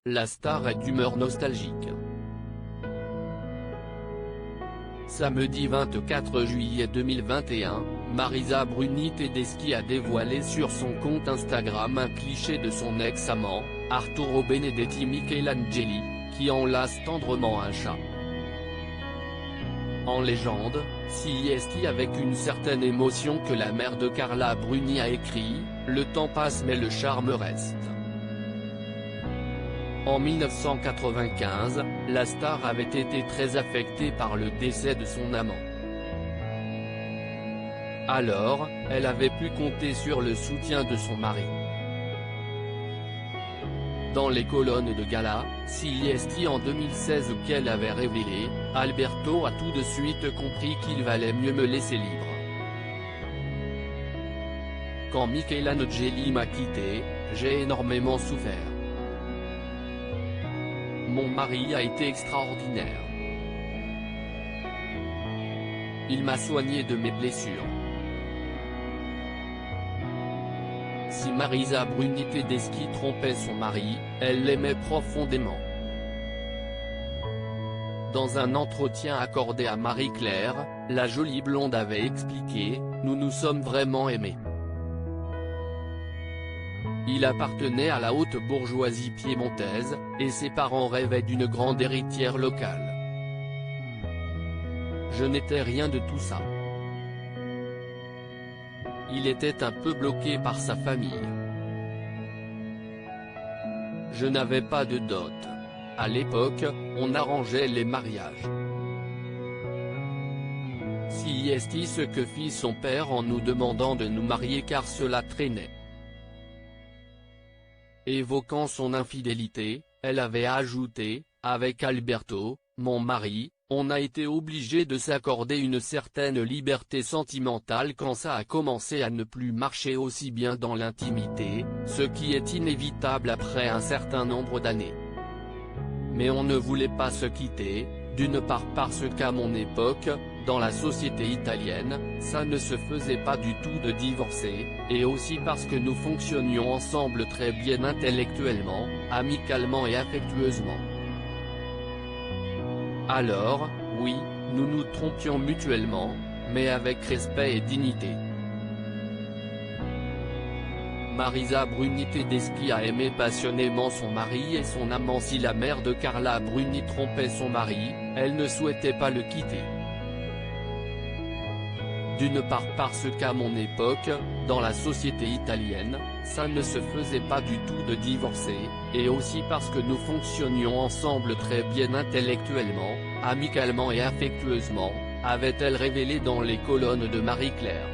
la star est d'humeur nostalgique. Samedi 24 juillet 2021, Marisa Bruni Tedeschi a dévoilé sur son compte Instagram un cliché de son ex-amant, Arturo Benedetti Michelangeli, qui enlace tendrement un chat. En légende, CIST avec une certaine émotion que la mère de Carla Bruni a écrit, « Le temps passe mais le charme reste ». En 1995, la star avait été très affectée par le décès de son amant. Alors, elle avait pu compter sur le soutien de son mari. Dans les colonnes de gala, CIST en 2016 qu'elle avait révélé, Alberto a tout de suite compris qu'il valait mieux me laisser libre. Quand Michelangeli m'a quitté, j'ai énormément souffert. Mon mari a été extraordinaire. Il m'a soigné de mes blessures. Si Marisa Bruni Tedeschi trompait son mari, elle l'aimait profondément. Dans un entretien accordé à Marie-Claire, la jolie blonde avait expliqué « Nous nous sommes vraiment aimés. Il appartenait à la haute bourgeoisie piémontaise, et ses parents rêvaient d'une grande héritière locale. Je n'étais rien de tout ça. Il était un peu bloqué par sa famille. Je n'avais pas de dot. À l'époque, on arrangeait les mariages. CIST ce que fit son père en nous demandant de nous marier car cela traînait. » Évoquant son infidélité, elle avait ajouté, « Avec Alberto, mon mari, on a été obligé de s'accorder une certaine liberté sentimentale quand ça a commencé à ne plus marcher aussi bien dans l'intimité, ce qui est inévitable après un certain nombre d'années. Mais on ne voulait pas se quitter, d'une part parce qu'à mon époque, dans la société italienne, ça ne se faisait pas du tout de divorcer, et aussi parce que nous fonctionnions ensemble très bien intellectuellement, amicalement et affectueusement. Alors, oui, nous nous trompions mutuellement, mais avec respect et dignité. » Marisa Bruni Tedeschi a aimé passionnément son mari et son amant. Si la mère de Carla Bruni trompait son mari, elle ne souhaitait pas le quitter. D'une part parce qu'à mon époque, dans la société italienne, ça ne se faisait pas du tout de divorcer, et aussi parce que nous fonctionnions ensemble très bien intellectuellement, amicalement et affectueusement, avait-elle révélé dans les colonnes de Marie-Claire.